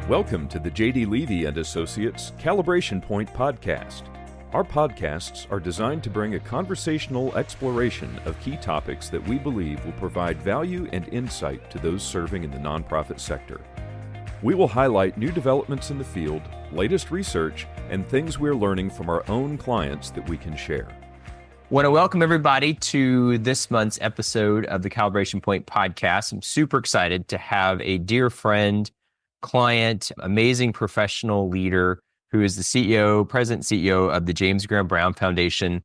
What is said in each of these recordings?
Welcome to the J.D. Levy & Associates Calibration Point Podcast. Our podcasts are designed to bring a conversational exploration of key topics that we believe will provide value and insight to those serving in the nonprofit sector. We will highlight new developments in the field, latest research, and things we're learning from our own clients that we can share. I want to welcome everybody to this month's episode of the Calibration Point Podcast. I'm super excited to have a dear friend, client, amazing professional leader who is the president CEO of the James Graham Brown Foundation,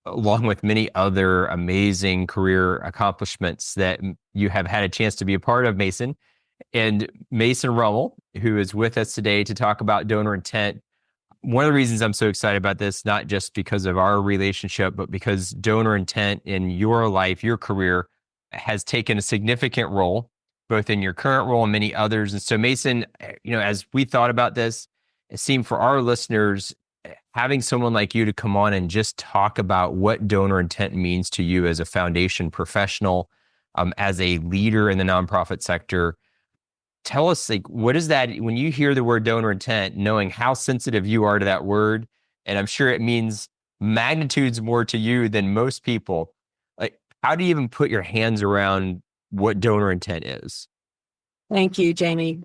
along with many other amazing career accomplishments that you have had a chance to be a part of, Mason. And Mason Rummel, who is with us today to talk about donor intent. One of the reasons I'm so excited about this, not just because of our relationship, but because donor intent in your life, your career, has taken a significant role, both in your current role and many others. And so Mason, as we thought about this, it seemed for our listeners, having someone like you to come on and just talk about what donor intent means to you as a foundation professional, as a leader in the nonprofit sector. Tell us, what is that, when you hear the word donor intent, knowing how sensitive you are to that word, and I'm sure it means magnitudes more to you than most people, how do you even put your hands around what donor intent is? Thank you, Jamie.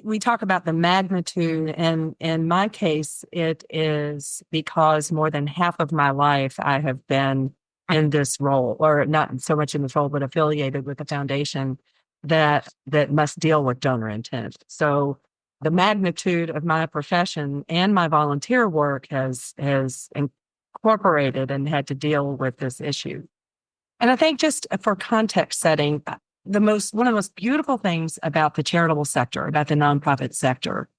We talk about the magnitude, and in my case, it is because more than half of my life I have been in this role, or not so much in this role, but affiliated with a foundation that must deal with donor intent. So the magnitude of my profession and my volunteer work has incorporated and had to deal with this issue. And I think, just for context setting, one of the most beautiful things about the charitable sector, about the nonprofit sector,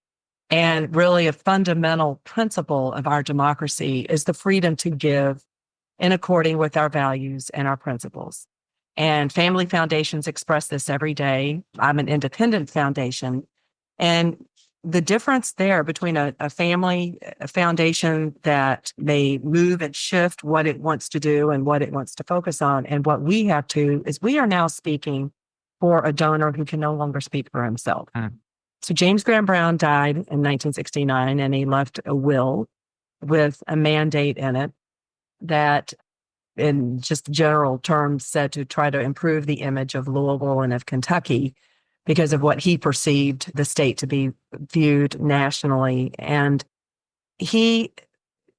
and really a fundamental principle of our democracy, is the freedom to give in according with our values and our principles. And family foundations express this every day. I'm an independent foundation. And the difference there between a foundation that may move and shift what it wants to do and what it wants to focus on, and what we have to, is we are now speaking for a donor who can no longer speak for himself. So James Graham Brown died in 1969, and he left a will with a mandate in it that, in just general terms, said to try to improve the image of Louisville and of Kentucky because of what he perceived the state to be viewed nationally. And he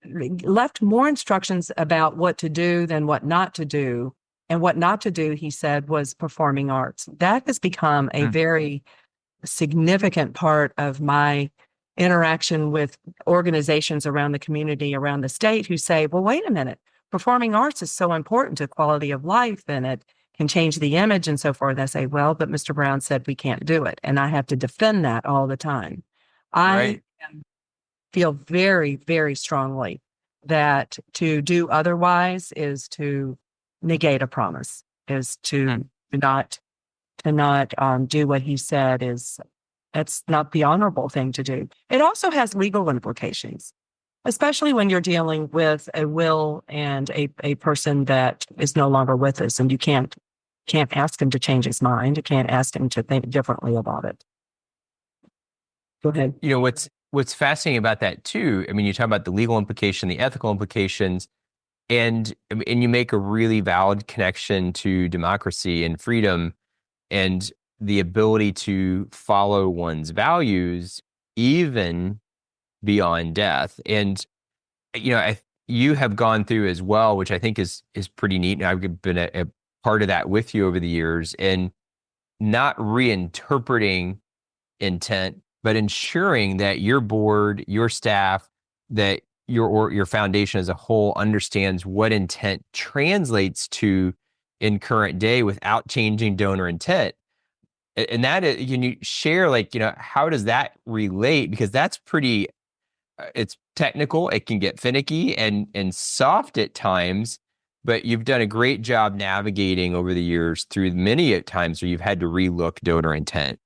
left more instructions about what to do than what not to do. And what not to do, he said, was performing arts. That has become a very significant part of my interaction with organizations around the community, around the state, who say, well, wait a minute, performing arts is so important to quality of life, and it can change the image and so forth. I say, well, but Mr. Brown said we can't do it. And I have to defend that all the time. I feel very, very strongly that to do otherwise is to negate a promise, is to not do what he said. That's not the honorable thing to do. It also has legal implications, especially when you're dealing with a will and a person that is no longer with us, and you can't ask him to change his mind. You can't ask him to think differently about it. Go ahead. What's fascinating about that too, you talk about the legal implication, the ethical implications, and you make a really valid connection to democracy and freedom and the ability to follow one's values even beyond death. And you have gone through as well, which I think is pretty neat. And I've been a part of that with you over the years, and not reinterpreting intent, but ensuring that your board, your staff, that your foundation as a whole understands what intent translates to in current day without changing donor intent. And that is, can you share, how does that relate? Because that's pretty, it's technical. It can get finicky and soft at times, but you've done a great job navigating over the years through many times where you've had to relook donor intent.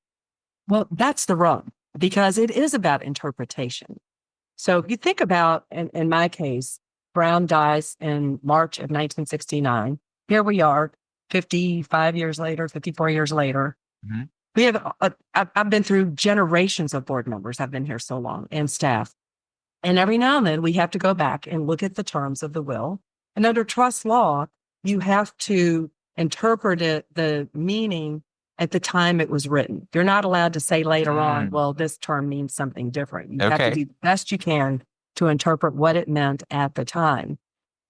Well, that's the rub, because it is about interpretation. So if you think about, in my case, Brown dies in March of 1969. Here we are, 55 years later, 54 years later. We have, I've been through generations of board members. I've been here so long, and staff. And every now and then we have to go back and look at the terms of the will. And under trust law, you have to interpret it, the meaning at the time it was written. You're not allowed to say later on, well, this term means something different. You have to do the best you can to interpret what it meant at the time.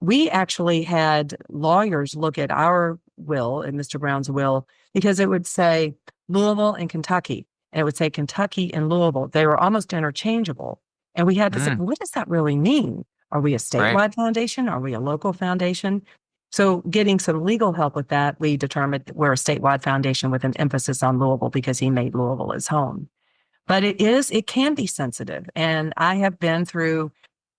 We actually had lawyers look at our will and Mr. Brown's will because it would say Louisville and Kentucky, and it would say Kentucky and Louisville. They were almost interchangeable. And we had to say, what does that really mean? Are we a statewide foundation? Are we a local foundation? So getting some legal help with that, we determined that we're a statewide foundation with an emphasis on Louisville because he made Louisville his home. But it can be sensitive. And I have been through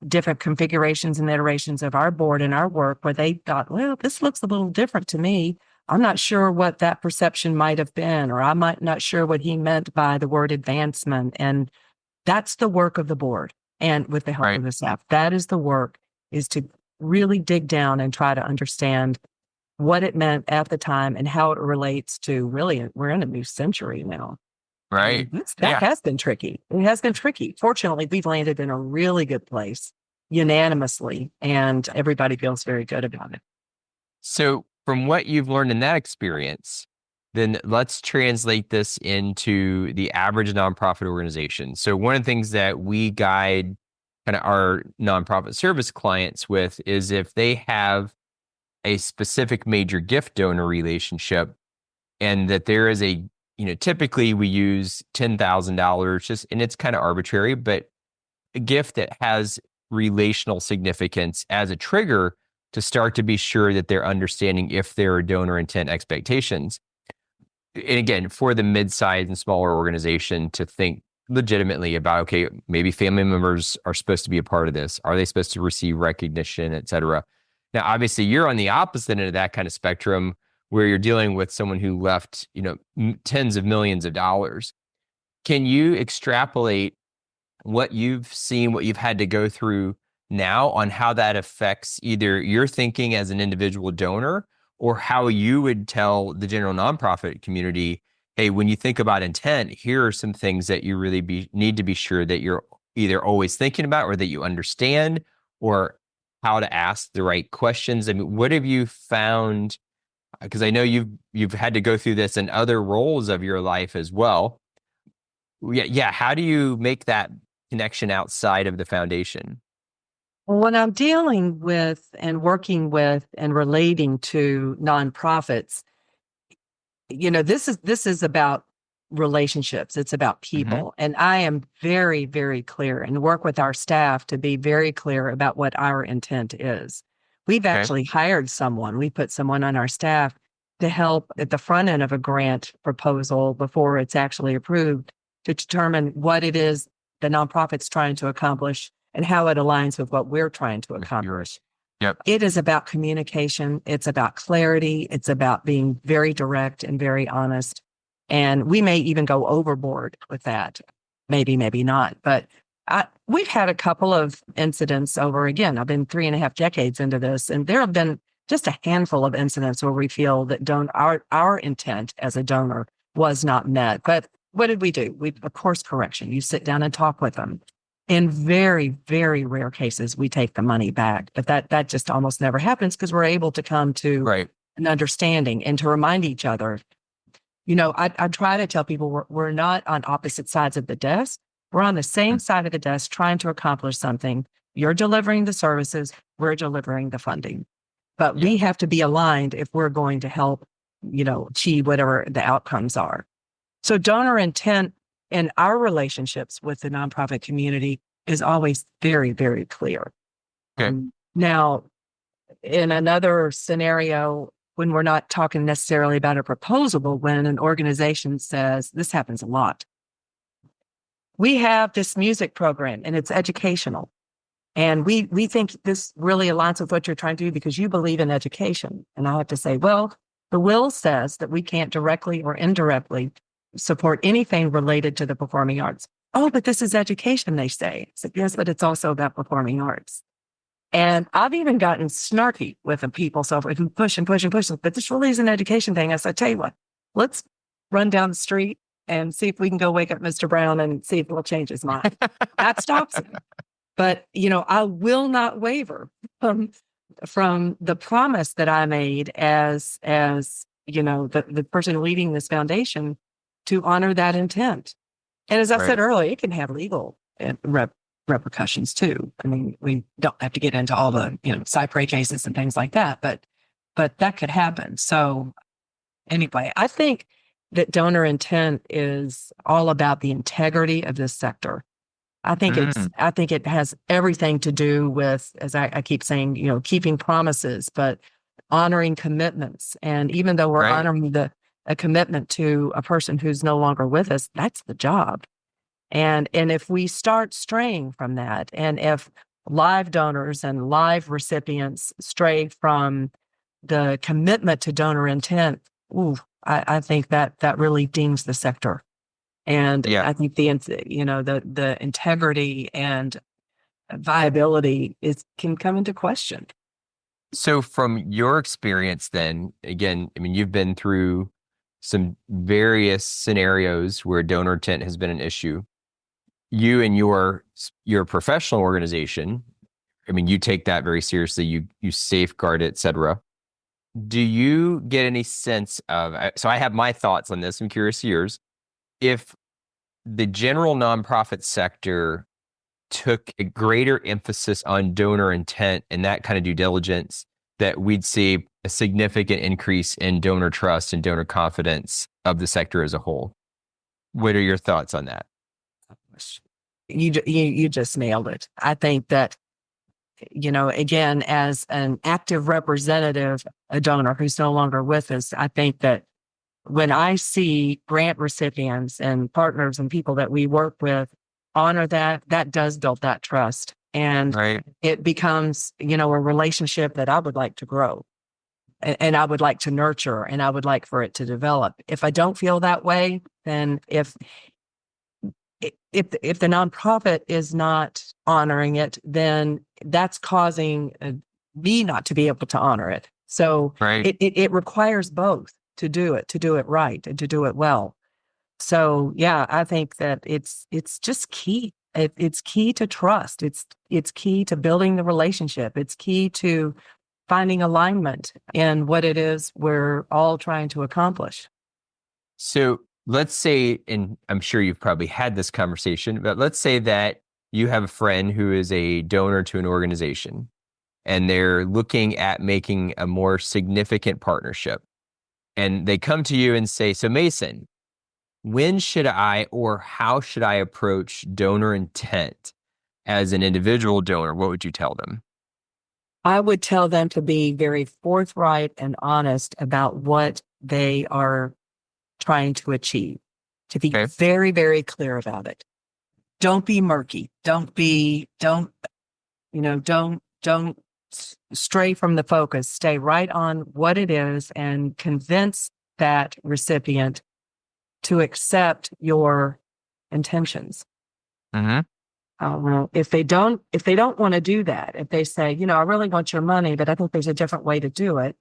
different configurations and iterations of our board and our work where they thought, well, this looks a little different to me. I'm not sure what that perception might have been, or I might not sure what he meant by the word advancement. And that's the work of the board and with the help of the staff. That is the work, is to really dig down and try to understand what it meant at the time and how it relates to really, we're in a new century now. Right. That has been tricky. It has been tricky. Fortunately, we've landed in a really good place unanimously, and everybody feels very good about it. So from what you've learned in that experience, then let's translate this into the average nonprofit organization. So one of the things that we guide kind of our nonprofit service clients with is if they have a specific major gift donor relationship, and that there is a, typically we use $10,000 and it's kind of arbitrary, but a gift that has relational significance as a trigger to start to be sure that they're understanding if there are donor intent expectations. And again, for the mid-sized and smaller organization to think legitimately about, okay, maybe family members are supposed to be a part of this. Are they supposed to receive recognition, et cetera? Now, obviously, you're on the opposite end of that kind of spectrum where you're dealing with someone who left, tens of millions of dollars. Can you extrapolate what you've seen, what you've had to go through now on how that affects either your thinking as an individual donor or how you would tell the general nonprofit community, hey, when you think about intent, here are some things that you really need to be sure that you're either always thinking about or that you understand, or how to ask the right questions? I mean, what have you found? Because I know you've had to go through this in other roles of your life as well. Yeah. How do you make that connection outside of the foundation? Well, when I'm dealing with and working with and relating to nonprofits, this is about relationships. It's about people. And I am very, very clear and work with our staff to be very clear about what our intent is. We've actually hired someone. We put someone on our staff to help at the front end of a grant proposal before it's actually approved to determine what it is the nonprofit's trying to accomplish and how it aligns with what we're trying to accomplish. Yep. It is about communication. It's about clarity. It's about being very direct and very honest. And we may even go overboard with that. Maybe not. But we've had a couple of incidents over, again, I've been 3.5 decades into this, and there have been just a handful of incidents where we feel that our intent as a donor was not met. But what did we do? We, of course, correction. You sit down and talk with them. In very, very rare cases, we take the money back. But that just almost never happens because we're able to come to an understanding and to remind each other. I try to tell people we're not on opposite sides of the desk. We're on the same side of the desk trying to accomplish something. You're delivering the services. We're delivering the funding. But we have to be aligned if we're going to help, achieve whatever the outcomes are. So donor intent in our relationships with the nonprofit community is always very, very clear. Now, in another scenario, when we're not talking necessarily about a proposal, but when an organization says, this happens a lot. We have this music program and it's educational. And we think this really aligns with what you're trying to do because you believe in education. And I have to say, well, the will says that we can't directly or indirectly support anything related to the performing arts. Oh, but this is education, they say. I said, yes, but it's also about performing arts. And I've even gotten snarky with the people, so if we push and push and push, but this really is an education thing. I said, tell you what, let's run down the street and see if we can go wake up Mr. Brown and see if he'll change his mind. That stops him. But, I will not waver from the promise that I made as the person leading this foundation to honor that intent. And as I said earlier, it can have legal repercussions too. I mean, we don't have to get into all the, cypre cases and things like that, but that could happen. So anyway, I think that donor intent is all about the integrity of this sector. I think it has everything to do with, as I keep saying, keeping promises, but honoring commitments. And even though we're honoring a commitment to a person who's no longer with us, that's the job. And if we start straying from that, and if live donors and live recipients stray from the commitment to donor intent, I think that really dings the sector. And I think the integrity and viability can come into question. So from your experience then, again, I mean, you've been through some various scenarios where donor intent has been an issue. You and your professional organization, I mean, you take that very seriously. You safeguard it, et cetera. Do you get any sense of, so I have my thoughts on this, I'm curious yours. If the general nonprofit sector took a greater emphasis on donor intent and that kind of due diligence, that we'd see a significant increase in donor trust and donor confidence of the sector as a whole. What are your thoughts on that? You just nailed it. I think that, again, as an active representative, a donor who's no longer with us, I think that when I see grant recipients and partners and people that we work with honor that does build that trust. And it becomes, a relationship that I would like to grow and I would like to nurture and I would like for it to develop. If I don't feel that way, then if the nonprofit is not honoring it, then that's causing me not to be able to honor it. So it requires both to do it right and to do it well. So yeah, I think that it's just key. It's key to trust. It's key to building the relationship. It's key to finding alignment in what it is we're all trying to accomplish. So let's say, and I'm sure you've probably had this conversation, but let's say that you have a friend who is a donor to an organization and they're looking at making a more significant partnership. And they come to you and say, so Mason, when should I or how should I approach donor intent as an individual donor? What would you tell them? I would tell them to be very forthright and honest about what they are trying to achieve, to be very, very clear about it. Don't be murky. Don't stray from the focus. Stay right on what it is and convince that recipient to accept your intentions. If they don't want to do that, if they say, I really want your money, but I think there's a different way to do it,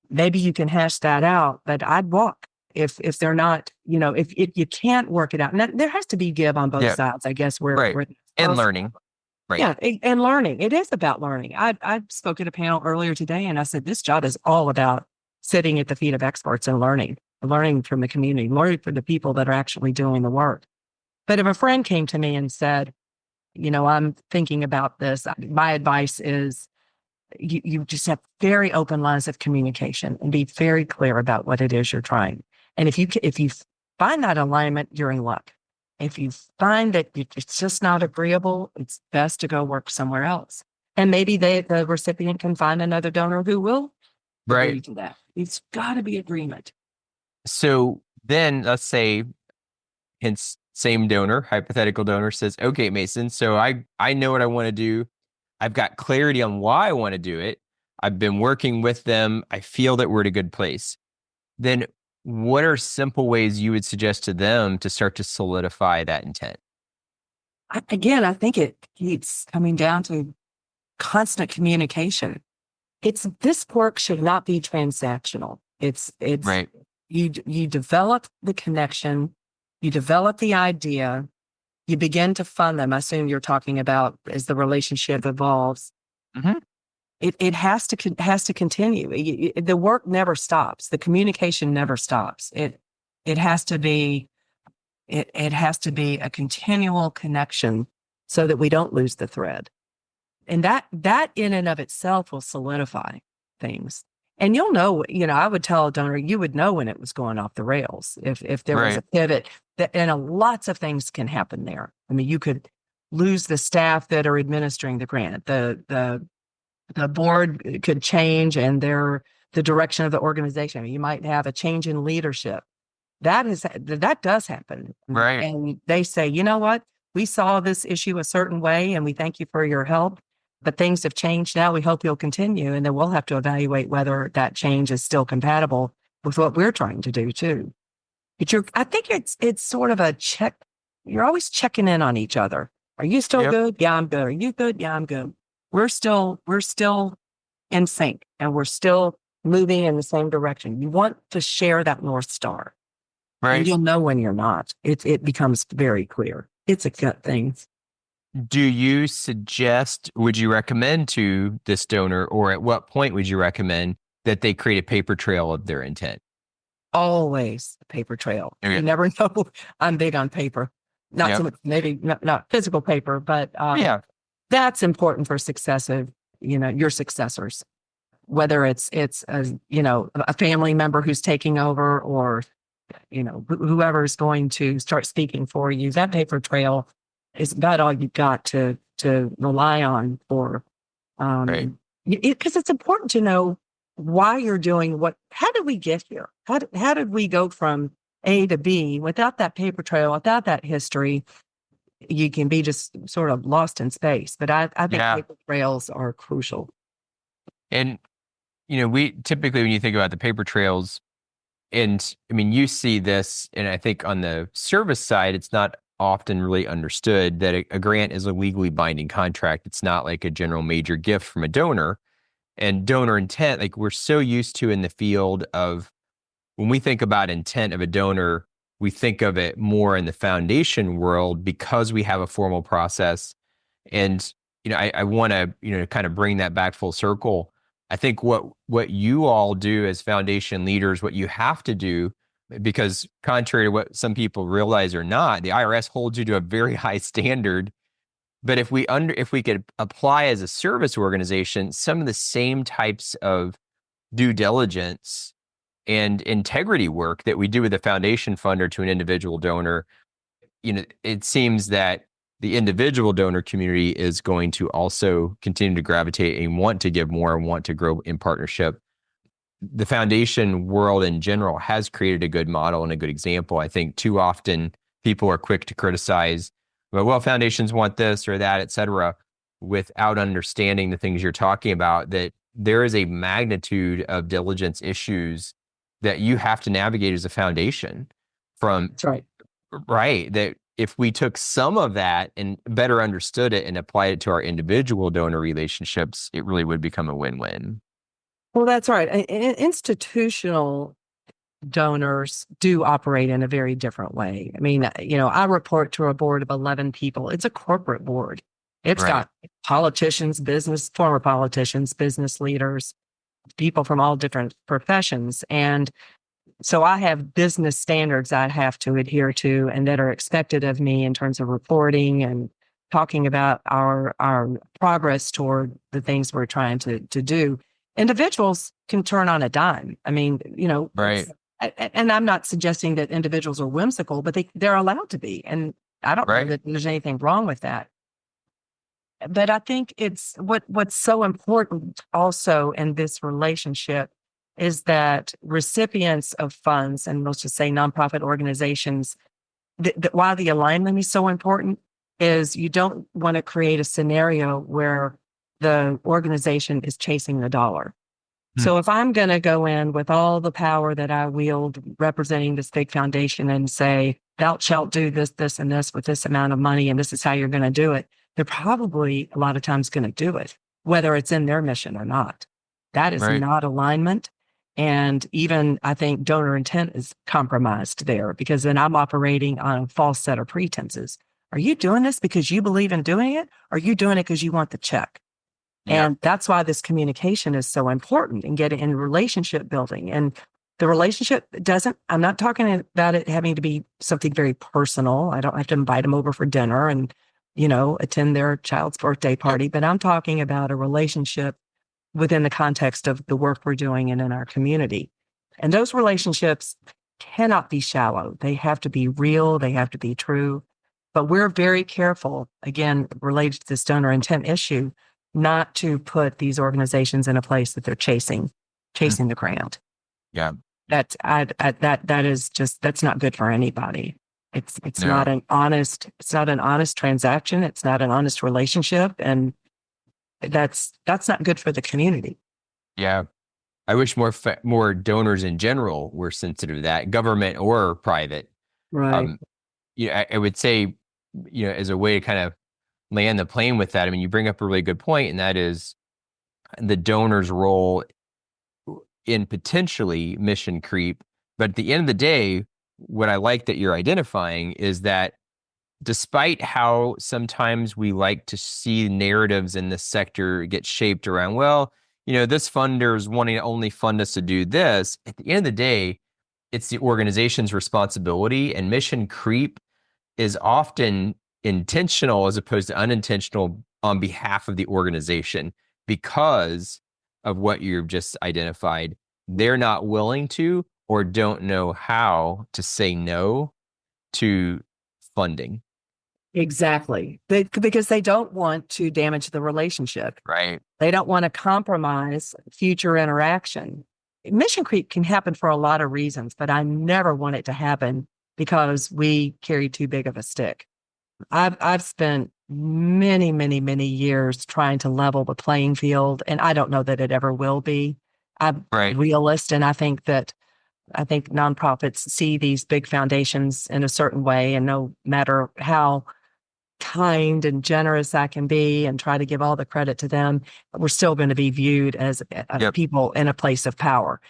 maybe you can hash that out. But I'd walk if they're not, if you can't work it out. And there has to be give on both sides, I guess. And learning. Right. Yeah, and learning. It is about learning. I spoke at a panel earlier today, and I said, this job is all about sitting at the feet of experts and learning from the community, learning from the people that are actually doing the work. But if a friend came to me and said, I'm thinking about this, my advice is you just have very open lines of communication and be very clear about what it is you're trying. And if you find that alignment, you're in luck. If you find that it's just not agreeable, it's best to go work somewhere else. And maybe the recipient can find another donor who will agree to that. It's got to be agreement. So then let's say, hence same donor, hypothetical donor says, okay, Mason, so I know what I want to do. I've got clarity on why I want to do it. I've been working with them. I feel that we're at a good place. Then what are simple ways you would suggest to them to start to solidify that intent? I think it keeps coming down to constant communication. This work should not be transactional. It's you develop the connection You develop the idea, you begin to fund them. I assume you're talking about as the relationship evolves. Mhm. It has to continue. The work never stops. The communication never stops. It has to be it has to be a continual connection so that we don't lose the thread. And that in and of itself will solidify things. And you'll know, I would tell a donor, you would know when it was going off the rails if there was a Right. pivot. Lots of things can happen there. I mean, you could lose the staff that are administering the grant. The board could change and the direction of the organization. I mean, you might have a change in leadership. That does happen. Right. And they say, you know what? We saw this issue a certain way and we thank you for your help, but things have changed now. We hope you'll continue. And then we'll have to evaluate whether that change is still compatible with what we're trying to do too. But I think it's sort of a check. You're always checking in on each other. Are you still Yep. good? Yeah, I'm good. Are you good? Yeah, I'm good. We're still in sync and we're still moving in the same direction. You want to share that North Star. And Right. you'll know when you're not. It becomes very clear. It's a gut thing. Do you suggest, would you recommend to this donor, or at what point would you recommend that they create a paper trail of their intent? Always a paper trail. Okay. You never know. I'm big on paper. Not Yep. so much, maybe not physical paper, but Yeah. that's important for your successors. Whether it's a family member who's taking over or whoever's going to start speaking for you, that paper trail is about all you've got to rely on for, Right. because it's important to know why you're doing how did we get here? How did we go from A to B? Without that paper trail, without that history, you can be just sort of lost in space. But I think Yeah. paper trails are crucial. And, we typically, when you think about the paper trails, and I mean, you see this, and I think on the service side, it's not often really understood that a grant is a legally binding contract. It's not like a general major gift from a donor. And donor intent, like we're so used to in the field of, when we think about intent of a donor, we think of it more in the foundation world because we have a formal process. And, I want to, kind of bring that back full circle. I think what you all do as foundation leaders, what you have to do, because contrary to what some people realize or not, the IRS holds you to a very high standard. But if we could apply as a service organization some of the same types of due diligence and integrity work that we do with a foundation funder to an individual donor, it seems that the individual donor community is going to also continue to gravitate and want to give more and want to grow in partnership. The foundation world in general has created a good model and a good example. I think too often people are quick to criticize, well, foundations want this or that, et cetera, without understanding the things you're talking about, that there is a magnitude of diligence issues that you have to navigate as a foundation from. That's right. Right. That if we took some of that and better understood it and applied it to our individual donor relationships, it really would become a win-win. Well, that's right. Institutional donors do operate in a very different way. I mean, I report to a board of 11 people. It's a corporate board. It's Right. got politicians, former politicians, business leaders, people from all different professions. And so I have business standards I have to adhere to and that are expected of me in terms of reporting and talking about our progress toward the things we're trying to do. Individuals can turn on a dime. I mean, Right. and I'm not suggesting that individuals are whimsical, but they're allowed to be. And I don't know Right. that there's anything wrong with that. But I think it's what's so important also in this relationship is that recipients of funds, and let's just say nonprofit organizations, while the alignment is so important, is you don't want to create a scenario where the organization is chasing the dollar. So if I'm going to go in with all the power that I wield representing this big foundation and say, thou shalt do this, this, and this with this amount of money, and this is how you're going to do it, they're probably a lot of times going to do it, whether it's in their mission or not. That is Right. not alignment. And even I think donor intent is compromised there, because then I'm operating on a false set of pretenses. Are you doing this because you believe in doing it? Or are you doing it because you want the check? Yeah. And that's why this communication is so important in getting in relationship building. And the relationship I'm not talking about it having to be something very personal. I don't have to invite them over for dinner and, attend their child's birthday party, but I'm talking about a relationship within the context of the work we're doing and in our community. And those relationships cannot be shallow. They have to be real. They have to be true. But we're very careful, again, related to this donor intent issue, not to put these organizations in a place that they're chasing the ground. Yeah. That's not good for anybody. It's No. not an honest transaction. It's not an honest relationship. And that's not good for the community. Yeah. I wish more donors in general were sensitive to that, government or private. Right. I would say, as a way to kind of land the plane with that, I mean, you bring up a really good point, and that is the donor's role in potentially mission creep. But at the end of the day, what I like that you're identifying is that despite how sometimes we like to see narratives in this sector get shaped around, this funder is wanting to only fund us to do this, at the end of the day, it's the organization's responsibility, and mission creep is often intentional as opposed to unintentional on behalf of the organization because of what you've just identified. They're not willing to or don't know how to say no to funding. Exactly. Because they don't want to damage the relationship. Right. They don't want to compromise future interaction. Mission creep can happen for a lot of reasons, but I never want it to happen because we carry too big of a stick. I've spent many, many, many years trying to level the playing field, and I don't know that it ever will be. I'm a realist, and I think nonprofits see these big foundations in a certain way, and no matter how kind and generous I can be and try to give all the credit to them, we're still going to be viewed as people in a place of power.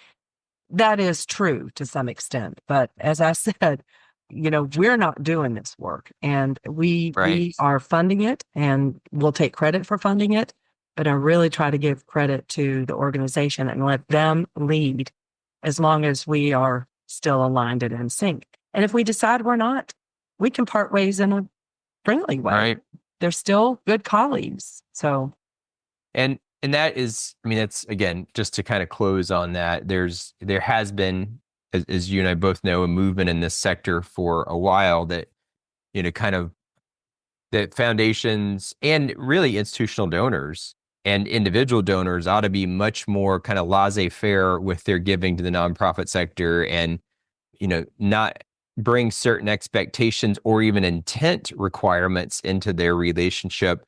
That is true to some extent. But as I said, we're not doing this work, and we are funding it, and we'll take credit for funding it. But I really try to give credit to the organization and let them lead as long as we are still aligned and in sync. And if we decide we're not, we can part ways in a friendly way. Right. They're still good colleagues. So, and that is, I mean, that's, again, just to kind of close on that, there has been, as you and I both know, a movement in this sector for a while that, kind of that foundations and really institutional donors and individual donors ought to be much more kind of laissez-faire with their giving to the nonprofit sector, and, not bring certain expectations or even intent requirements into their relationship.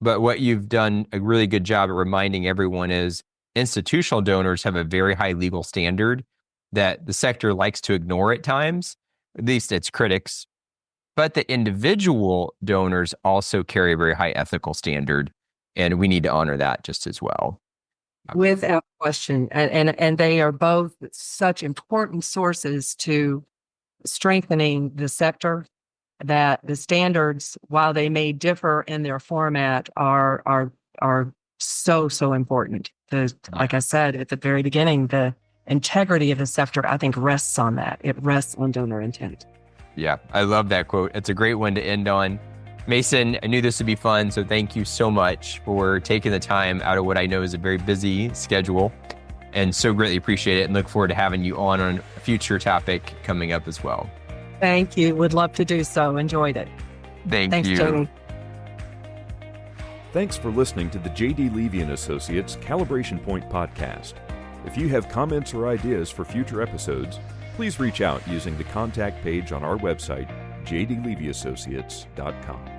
But what you've done a really good job at reminding everyone is institutional donors have a very high legal standard that the sector likes to ignore at times, at least its critics. But the individual donors also carry a very high ethical standard, and we need to honor that just as well. Without question. And they are both such important sources to strengthening the sector, that the standards, while they may differ in their format, are so important. Like I said at the very beginning, the integrity of the sector, I think, rests on that. It rests on donor intent. Yeah, I love that quote. It's a great one to end on. Mason, I knew this would be fun, so thank you so much for taking the time out of what I know is a very busy schedule, and so greatly appreciate it, and look forward to having you on a future topic coming up as well. Thank you. Would love to do so. Enjoyed it. Thanks, you. Jamie. Thanks for listening to the J.D. Levy & Associates Calibration Point Podcast. If you have comments or ideas for future episodes, please reach out using the contact page on our website, jdlevyassociates.com.